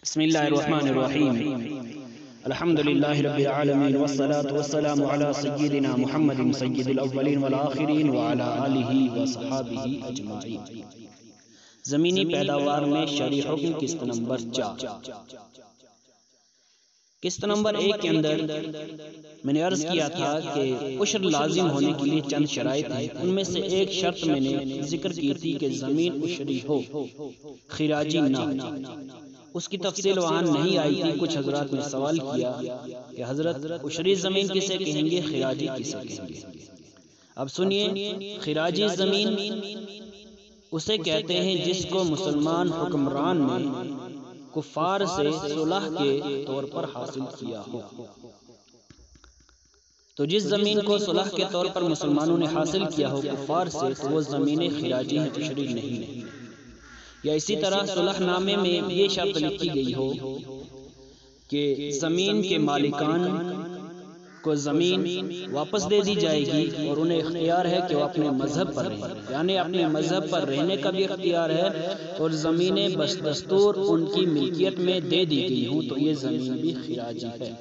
بسم اللہ الرحمن الرحیم الحمد للہ رب العالمین والصلاة والسلام علی سیدنا محمد سید الاولین والآخرین وعلی آلہ وصحابہ اجمعین۔ زمینی پیداوار میں شرعی حکم قسط نمبر 4۔ قسط نمبر 1 کے اندر میں نے عرض کیا تھا کہ عشر لازم ہونے کے لیے چند شرائط ہیں، ان میں سے ایک شرط میں نے ذکر کی تھی کہ زمین عشری ہو، خراجی نہ ہو۔ اس کی تفصیل وہاں نہیں آئی تھی۔ کچھ حضرات نے سوال کیا کہ حضرت عشری زمین کسے کہیں گے، خراجی کسے کہیں گے؟ اب سنیے، خراجی زمین اسے کہتے ہیں جس کو مسلمان حکمران نے کفار سے صلح کے طور پر حاصل کیا ہو۔ تو جس زمین کو صلح کے طور پر مسلمانوں نے حاصل کیا ہو کفار سے، تو وہ زمینیں خراجی ہیں، عشری نہیں۔ یا اسی طرح صلح نامے میں یہ شرط لکھی گئی ہو کہ زمین کے مالکان کو زمین واپس دے دی جائے گی اور انہیں اختیار ہے کہ وہ اپنے مذہب پر رہیں، یعنی اپنے مذہب پر رہنے کا بھی اختیار ہے، اور زمینیں بس دستور ان کی ملکیت میں دے دی گئی ہوں تو یہ زمین بھی خراجی ہے۔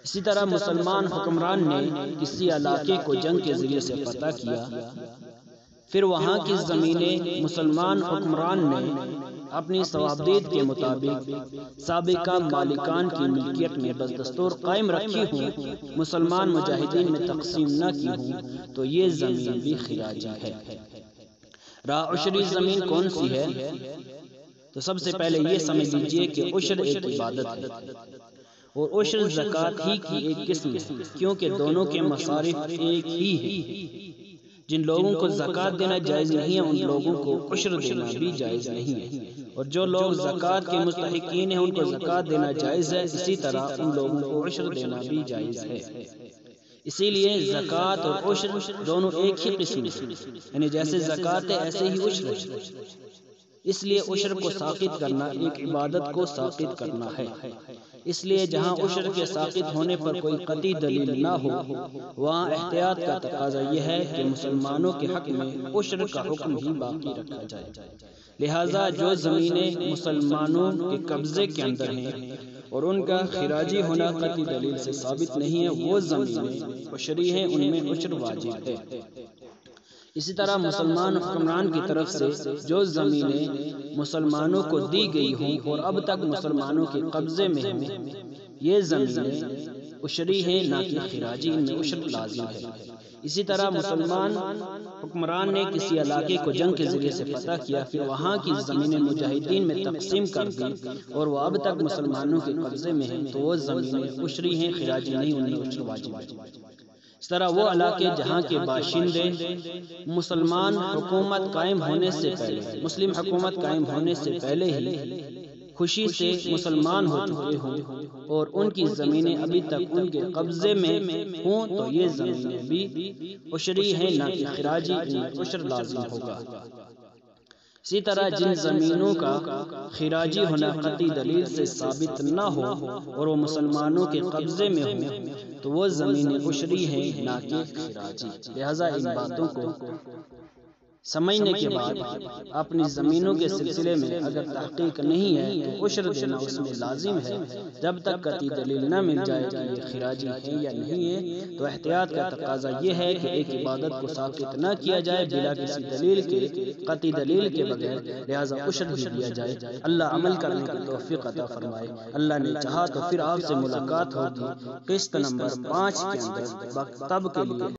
اسی طرح مسلمان حکمران نے کسی علاقے کو جنگ کے ذریعے سے فتح کیا، پھر وہاں کی زمینیں مسلمان حکمران نے اپنی ثوابدید کے مطابق سابقہ مالکان کی ملکیت میں بس دستور قائم رکھی ہوں، مسلمان مجاہدین میں تقسیم نہ کی ہوں، تو یہ زمین بھی خراجی ہے۔ عشری زمین کون سی ہے؟ تو سب سے پہلے یہ سمجھ لیجئے کہ عشر ایک عبادت ہے، اور عشر زکوٰۃ ہی کی ایک قسم ہے، کیونکہ دونوں کے مصارف ایک ہی ہیں۔ جن لوگوں کو زکوٰۃ دینا جائز نہیں ہے، ان لوگوں کو عشر دینا بھی جائز نہیں ہے، اور جو لوگ زکوٰۃ کے مستحقین ہیں ان کو زکوٰۃ دینا جائز ہے، اسی طرح ان لوگوں کو عشر دینا بھی جائز ہے۔ اسی لیے زکوٰۃ اور عشر دونوں ایک ہی قسم ہیں، یعنی جیسے زکوٰۃ ہے ایسے ہی عشر ہے۔ اس لیے عشر کو ساقط کرنا ایک عبادت کو ساقط کرنا ہے۔ اس لیے جہاں عشر کے ساقط ہونے پر کوئی قطعی دلیل نہ ہو، وہاں احتیاط کا تقاضا یہ ہے کہ مسلمانوں کے حق میں عشر کا حکم ہی باقی رکھا جائے۔ لہٰذا جو زمینیں مسلمانوں کے قبضے کے اندر ہیں اور ان کا خراجی ہونا قطعی دلیل سے ثابت نہیں ہے، وہ زمینیں عشری ہیں، ان میں عشر واجب ہے۔ اسی طرح مسلمان حکمران کی طرف سے جو زمینیں مسلمانوں کو دی گئی ہوں اور اب تک مسلمانوں کے قبضے میں ہوں، یہ زمینیں عشری ہیں نہ کہ خراجی، ان میں عشر لازم ہے۔ اسی طرح مسلمان حکمران نے کسی علاقے کو جنگ کے ذریعے سے فتح کیا، پھر وہاں کی زمینیں مجاہدین میں تقسیم کر دی اور وہ اب تک مسلمانوں کے قبضے میں ہیں، تو وہ زمینیں عشری ہیں، خراجی نہیں، ان میں عشر واجب ہے۔ اس طرح وہ علاقے جہاں کے باشندے مسلمان حکومت قائم ہونے سے پہلے، مسلم حکومت قائم ہونے سے پہلے ہی خوشی سے مسلمان ہو چکے ہوں اور ان کی زمینیں ابھی تک ان کے قبضے میں ہوں، تو یہ زمینیں بھی عشری ہیں نہ کہ خراجی، ان میں عشر لازم ہوگا۔ اسی طرح جن زمینوں کا خراجی ہونا قطعی دلیل سے ثابت نہ ہو اور وہ مسلمانوں کے قبضے میں ہوں، تو وہ زمینیں عشری ہیں نہ کہ خراجی۔ لہٰذا ان باتوں کو سمجھنے کے بعد اپنی زمینوں کے سلسلے میں اگر تحقیق نہیں ہے تو عشر دینا اس میں لازم ہے، جب تک قطعی دلیل نہ مل جائے کہ یہ خراجی ہے یا نہیں ہے۔ تو احتیاط کا تقاضا یہ ہے کہ ایک عبادت کو ساقط نہ کیا جائے بلا کسی دلیل کے، قطعی دلیل کے بغیر، لہٰذا عشر ہی دیا جائے۔ اللہ عمل کرنے کی توفیق عطا فرمائے۔ اللہ نے چاہا تو پھر آپ سے ملاقات ہوگی قسط نمبر 5 کے اندر، تب کے لیے